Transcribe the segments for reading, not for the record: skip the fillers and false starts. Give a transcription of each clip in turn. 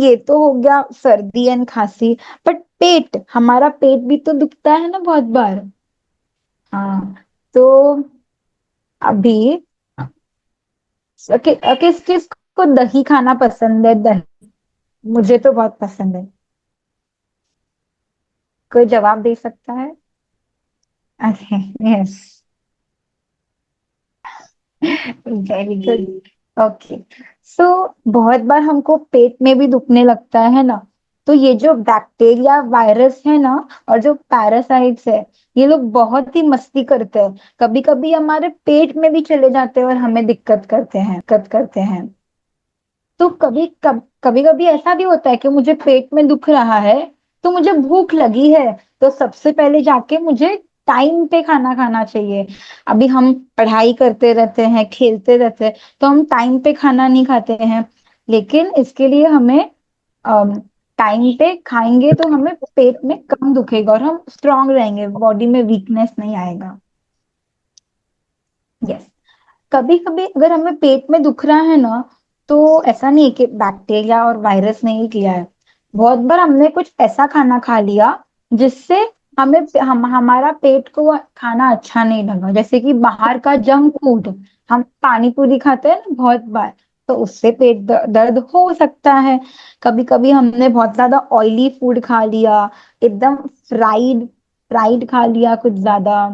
ये तो हो गया सर्दी एंड खांसी। बट पेट, हमारा पेट भी तो दुखता है ना बहुत बार। हाँ। तो अभी किस किस को दही खाना पसंद है? दही मुझे तो बहुत पसंद है। कोई जवाब दे सकता है? Okay. Yes. Very good. Okay. So बहुत बार हमको पेट में भी दुखने लगता है ना। तो ये जो बैक्टीरिया वायरस है ना, और जो पैरासाइट्स है, ये लोग बहुत ही मस्ती करते हैं। कभी कभी हमारे पेट में भी चले जाते हैं और हमें दिक्कत करते हैं। तो कभी कभी ऐसा भी होता है कि मुझे पेट में दुख रहा है, तो मुझे भूख लगी है, तो सबसे पहले जाके मुझे टाइम पे खाना खाना चाहिए। अभी हम पढ़ाई करते रहते हैं, खेलते रहते हैं, तो हम टाइम पे खाना नहीं खाते हैं। लेकिन इसके लिए हमें टाइम पे खाएंगे तो हमें पेट में कम दुखेगा और हम स्ट्रांग रहेंगे, बॉडी में वीकनेस नहीं आएगा। यस। कभी कभी अगर हमें पेट में दुख रहा है ना, तो ऐसा नहीं है कि बैक्टीरिया और वायरस ने ही किया है। बहुत बार हमने कुछ ऐसा खाना खा लिया जिससे हमारा पेट को वो खाना अच्छा नहीं लगा, जैसे कि बाहर का जंक फूड। हम पानी पूरी खाते हैं ना बहुत बार, तो उससे पेट दर्द हो सकता है। कभी कभी हमने बहुत ज्यादा ऑयली फूड खा लिया, एकदम फ्राइड फ्राइड खा लिया कुछ ज्यादा,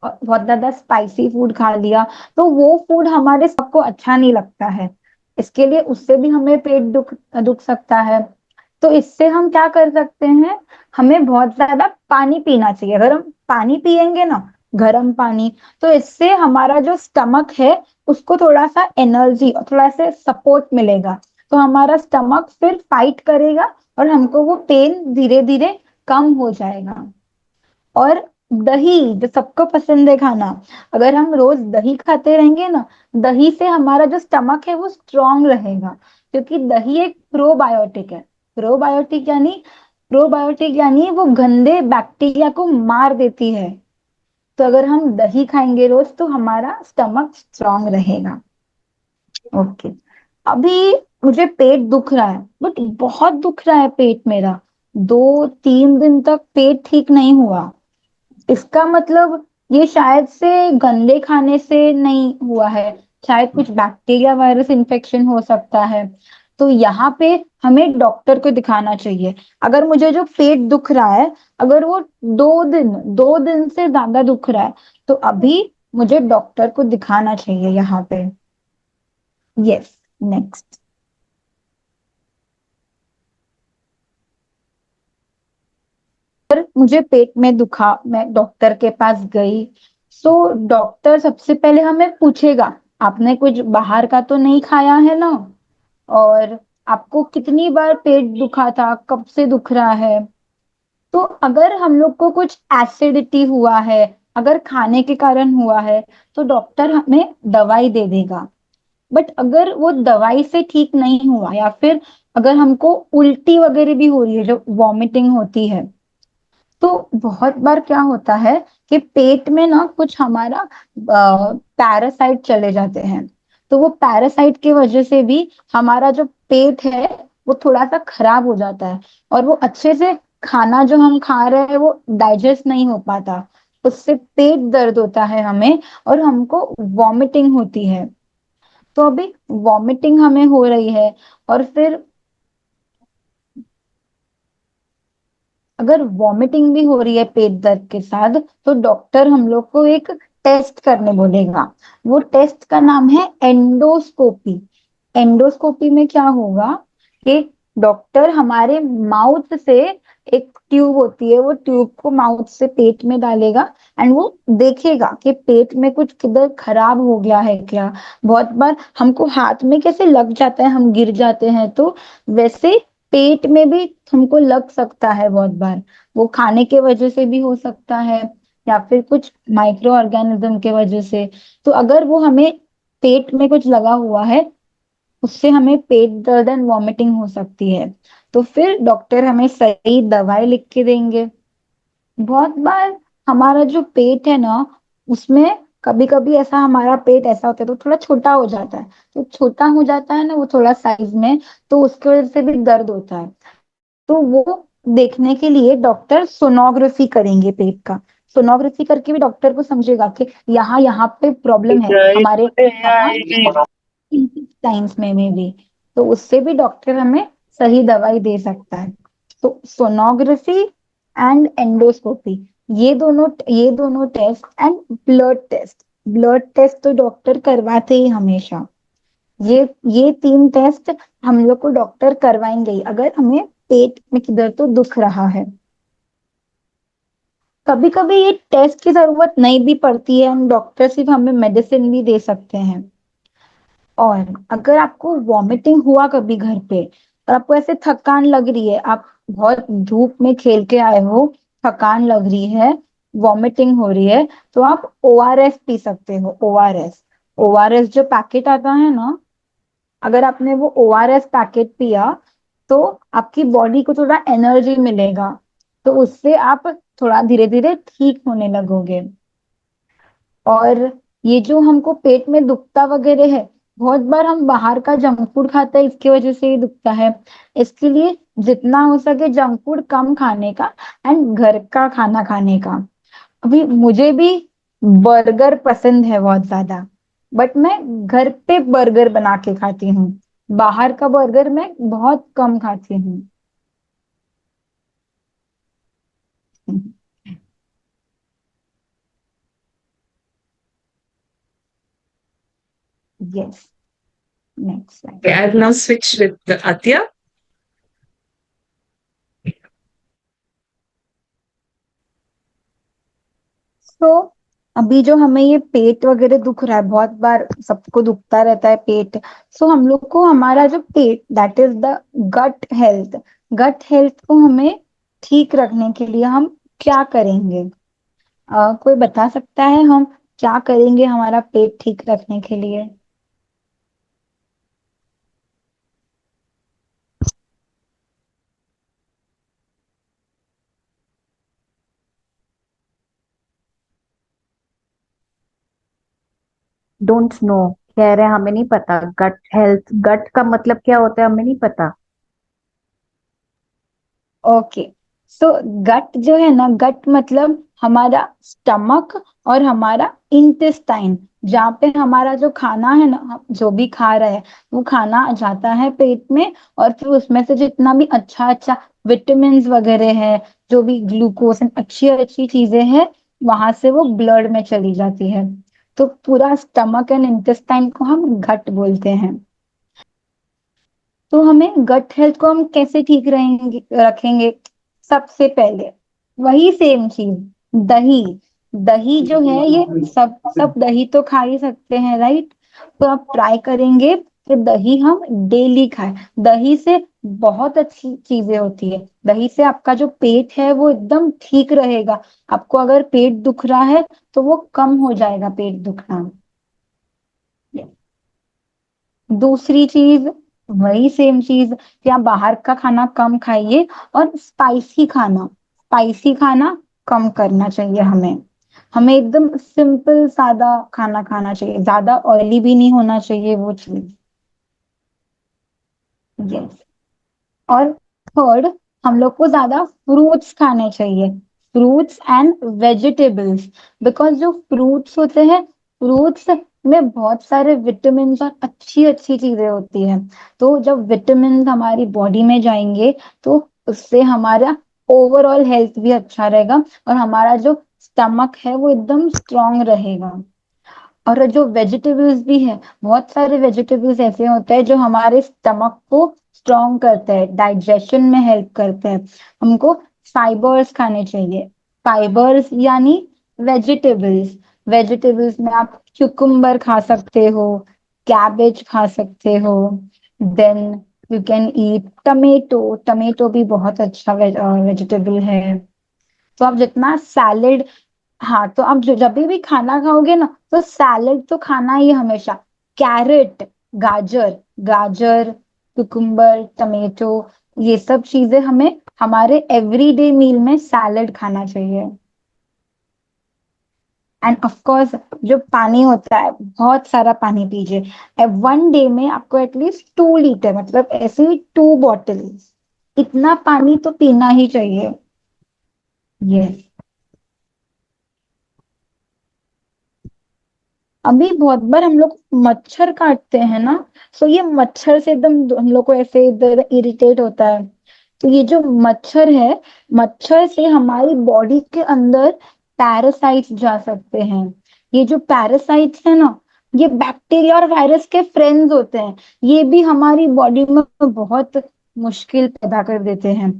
और बहुत ज्यादा स्पाइसी फूड खा लिया, तो वो फूड हमारे सबको अच्छा नहीं लगता है। इसके लिए उससे भी हमें पेट दुख दुख सकता है। तो इससे हम क्या कर सकते हैं? हमें बहुत ज्यादा पानी पीना चाहिए। अगर हम पानी पियेंगे ना, गर्म पानी, तो इससे हमारा जो स्टमक है उसको थोड़ा सा एनर्जी और थोड़ा सा सपोर्ट मिलेगा। तो हमारा स्टमक फिर फाइट करेगा और हमको वो पेन धीरे धीरे कम हो जाएगा। और दही जो सबको पसंद है खाना, अगर हम रोज दही खाते रहेंगे ना, दही से हमारा जो स्टमक है वो स्ट्रांग रहेगा। क्योंकि दही एक प्रोबायोटिक है। प्रोबायोटिक यानी प्रोबायोटिक यानी वो गंदे बैक्टीरिया को मार देती है। तो अगर हम दही खाएंगे रोज तो हमारा स्टमक स्ट्रांग रहेगा। ओके। अभी मुझे पेट दुख रहा है, बट बहुत दुख रहा है पेट मेरा। 2-3 दिन तक पेट ठीक नहीं हुआ। इसका मतलब ये शायद से गंदे खाने से नहीं हुआ है। शायद कुछ बैक्टीरिया वायरस इन्फेक्शन हो सकता है। तो यहाँ पे हमें डॉक्टर को दिखाना चाहिए। अगर मुझे जो पेट दुख रहा है, अगर वो 2 दिन से ज्यादा दुख रहा है, तो अभी मुझे डॉक्टर को दिखाना चाहिए यहाँ पे। यस। नेक्स्ट। पर मुझे पेट में दुखा, मैं डॉक्टर के पास गई। सो डॉक्टर सबसे पहले हमें पूछेगा, आपने कुछ बाहर का तो नहीं खाया है ना, और आपको कितनी बार पेट दुखा था, कब से दुख रहा है। तो अगर हम लोग को कुछ एसिडिटी हुआ है, अगर खाने के कारण हुआ है, तो डॉक्टर हमें दवाई दे देगा। बट अगर वो दवाई से ठीक नहीं हुआ, या फिर अगर हमको उल्टी वगैरह भी हो रही है, जो वॉमिटिंग होती है, तो बहुत बार क्या होता है कि पेट में ना कुछ हमारा पैरासाइट चले जाते हैं। तो वो पैरासाइट की वजह से भी हमारा जो पेट है वो थोड़ा सा खराब हो जाता है, और वो अच्छे से खाना जो हम खा रहे हैं वो डाइजेस्ट नहीं हो पाता। उससे पेट दर्द होता है हमें, और हमको वॉमिटिंग होती है। तो अभी वॉमिटिंग हमें हो रही है, और फिर अगर वॉमिटिंग भी हो रही है पेट दर्द के साथ, तो डॉक्टर हम लोग को एक टेस्ट करने बोलेगा। वो टेस्ट का नाम है एंडोस्कोपी। एंडोस्कोपी में क्या होगा कि डॉक्टर हमारे माउथ से, एक ट्यूब होती है, वो ट्यूब को माउथ से पेट में डालेगा, एंड वो देखेगा कि पेट में कुछ किधर खराब हो गया है क्या। बहुत बार हमको हाथ में कैसे लग जाता है, हम गिर जाते हैं, तो वैसे पेट में भी हमको लग सकता है बहुत बार। वो खाने के वजह से भी हो सकता है, या फिर कुछ माइक्रो ऑर्गेनिज्म के वजह से। तो अगर वो हमें पेट में कुछ लगा हुआ है, उससे हमें पेट दर्द एंड वॉमिटिंग हो सकती है। तो फिर डॉक्टर हमें सही दवाई लिख के देंगे। बहुत बार हमारा जो पेट है ना, उसमें कभी कभी ऐसा हमारा पेट ऐसा होता है तो थोड़ा छोटा हो जाता है, तो छोटा हो जाता है ना वो थोड़ा साइज में, तो उसकी वजह से भी दर्द होता है। तो वो देखने के लिए डॉक्टर सोनोग्राफी करेंगे पेट का। सोनोग्राफी करके भी डॉक्टर को समझेगा कि यहाँ यहाँ पे प्रॉब्लम है हमारे यहाँ इंटेस्टाइन्स में भी। तो उससे भी डॉक्टर हमें सही दवाई दे सकता है। तो सोनोग्राफी एंड एंडोस्कोपी, ये दोनों test and blood test. Blood test तो डॉक्टर करवाते ही हमेशा। ये ये तीन टेस्ट हम लोग को डॉक्टर करवाएंगे ही अगर हमें पेट में किधर तो दुख रहा है। कभी कभी ये टेस्ट की जरूरत नहीं भी पड़ती है, हम डॉक्टर सिर्फ हमें मेडिसिन भी दे सकते हैं। और अगर आपको वॉमिटिंग हुआ कभी घर पे और आपको ऐसे थकान लग रही है, आप बहुत धूप में खेल के आए हो, थकान लग रही है, वॉमिटिंग हो रही है, तो आप ओआरएस पी सकते हो। ओआरएस, ओआरएस जो पैकेट आता है ना, अगर आपने वो ओआरएस पैकेट पिया तो आपकी बॉडी को थोड़ा एनर्जी मिलेगा, तो उससे आप थोड़ा धीरे धीरे ठीक होने लगोगे। और ये जो हमको पेट में दुखता वगैरह है, बहुत बार हम बाहर का जंक फूड खाते हैं, इसकी वजह से ही दुखता है। इसके लिए जितना हो सके जंक फूड कम खाने का एंड घर का खाना खाने का। अभी मुझे भी बर्गर पसंद है बहुत ज्यादा, बट मैं घर पे बर्गर बना के खाती हूँ। बाहर का बर्गर मैं बहुत कम खाती हूँ। Yes, next slide. Okay, I'll now switch with the Atya. तो अभी जो हमें ये पेट वगैरह दुख रहा है, बहुत बार सबको दुखता रहता है पेट। सो हम लोग को हमारा जो पेट, that is the gut health, gut health को हमें ठीक रखने के लिए हम क्या करेंगे? कोई बता सकता है हम क्या करेंगे हमारा पेट ठीक रखने के लिए? डोंट नो, कह रहे हैं हमें नहीं पता। गट हेल्थ, गट का मतलब क्या होता है हमें नहीं पता। ओके, सो गट जो है ना, गट मतलब हमारा स्टमक और हमारा इंटेस्टाइन, जहाँ पे हमारा जो खाना है ना, हम जो भी खा रहे हैं वो खाना जाता है पेट में, और फिर उसमें से जितना भी अच्छा अच्छा विटामिन वगैरह है, जो भी ग्लूकोज अच्छी अच्छी चीजें हैं, वहां से वो ब्लड में चली जाती है। तो पूरा स्टमक एंड इंटेस्टाइन को हम गट बोलते हैं। तो हमें गट हेल्थ को हम कैसे ठीक रहेंगे रखेंगे? सबसे पहले वही सेम चीज, दही। दही जो है, ये सब सब दही तो खा ही सकते हैं, राइट? तो आप ट्राई करेंगे कि दही हम डेली खाएं। दही से बहुत अच्छी चीजें होती है, दही से आपका जो पेट है वो एकदम ठीक रहेगा। आपको अगर पेट दुख रहा है तो वो कम हो जाएगा, पेट दुखना। दूसरी चीज, वही सेम चीज कि आप बाहर का खाना कम खाइए, और स्पाइसी खाना कम करना चाहिए हमें। हमें एकदम सिंपल सादा खाना खाना चाहिए, ज्यादा ऑयली भी नहीं होना चाहिए वो चीज। यस। और थर्ड, हम लोग को ज्यादा फ्रूट्स खाने चाहिए, फ्रूट्स एंड वेजिटेबल्स। बिकॉज जो फ्रूट्स होते हैं, फ्रूट्स में बहुत सारे विटामिन और अच्छी अच्छी चीजें होती हैं। तो जब विटामिन हमारी बॉडी में जाएंगे तो उससे हमारा ओवरऑल हेल्थ भी अच्छा रहेगा, और हमारा जो स्टमक है वो एकदम स्ट्रांग रहेगा। और जो वेजिटेबल्स भी है, बहुत सारे वेजिटेबल्स ऐसे होते हैं जो हमारे स्टमक को स्ट्रांग करते हैं, डाइजेशन में हेल्प करते हैं। हमको फाइबर्स खाने चाहिए। फाइबर्स यानी वेजिटेबल्स। वेजिटेबल्स में आप क्यूकुम्बर खा सकते हो, कैबेज खा सकते हो, then you can eat tomato. Tomato भी बहुत अच्छा वेजिटेबल है। तो आप जितना सैलेड, हाँ, तो आप जब भी खाना खाओगे ना तो सैलेड तो खाना ही है हमेशा। कैरेट, गाजर, गाजर, कुकुम्बर, टमेटो, ये सब चीजें हमें हमारे एवरीडे मील में सैलेड खाना चाहिए। एंड ऑफ कोर्स जो पानी होता है, बहुत सारा पानी पीजिए। वन डे में आपको एटलीस्ट 2 लीटर, मतलब ऐसे ही 2 बॉटल्स, इतना पानी तो पीना ही चाहिए। यस। अभी बहुत बार हम लोग मच्छर काटते हैं ना, सो ये मच्छर से एकदम हम लोग को ऐसे इधर इरिटेट होता है। तो ये जो मच्छर है, मच्छर से हमारी बॉडी के अंदर पैरासाइट्स जा सकते हैं। ये जो पैरासाइट्स है ना, ये बैक्टीरिया और वायरस के फ्रेंड्स होते हैं। ये भी हमारी बॉडी में बहुत मुश्किल पैदा कर देते हैं।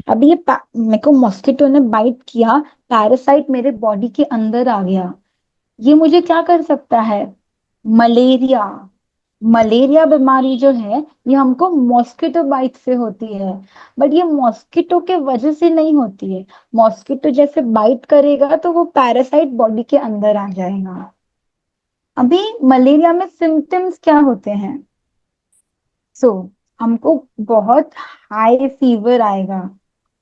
अभी मेरे को मॉस्किटो ने बाइट किया, पैरासाइट मेरे बॉडी के अंदर आ गया। ये मुझे क्या कर सकता है? मलेरिया। मलेरिया बीमारी जो है, ये हमको मॉस्किटो बाइट से होती है। बट ये मॉस्किटो के वजह से नहीं होती है। मॉस्किटो जैसे बाइट करेगा तो वो पैरासाइट बॉडी के अंदर आ जाएगा। अभी मलेरिया में सिम्टम्स क्या होते हैं? सो हमको बहुत हाई फीवर आएगा,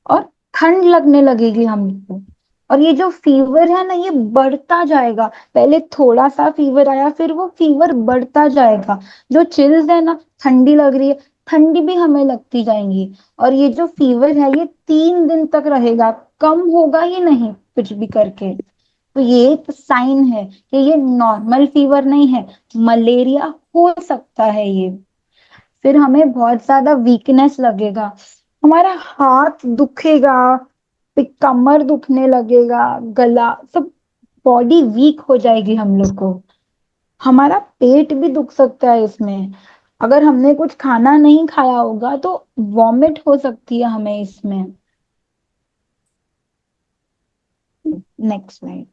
और ठंड लगने लगेगी हमको। और ये जो फीवर है ना, ये बढ़ता जाएगा। पहले थोड़ा सा फीवर आया, फिर वो फीवर बढ़ता जाएगा। जो चिल्स है ना, ठंडी लग रही है, ठंडी भी हमें लगती जाएंगी। और ये जो फीवर है, ये 3 दिन तक रहेगा, कम होगा ही नहीं कुछ भी करके। तो ये एक साइन है कि ये नॉर्मल फीवर नहीं है, मलेरिया हो सकता है ये। फिर हमें बहुत ज्यादा वीकनेस लगेगा, हमारा हाथ दुखेगा, फिर कमर दुखने लगेगा, गला सब, बॉडी वीक हो जाएगी हम लोग को। हमारा पेट भी दुख सकता है इसमें। अगर हमने कुछ खाना नहीं खाया होगा तो वॉमिट हो सकती है हमें इसमें। Next slide.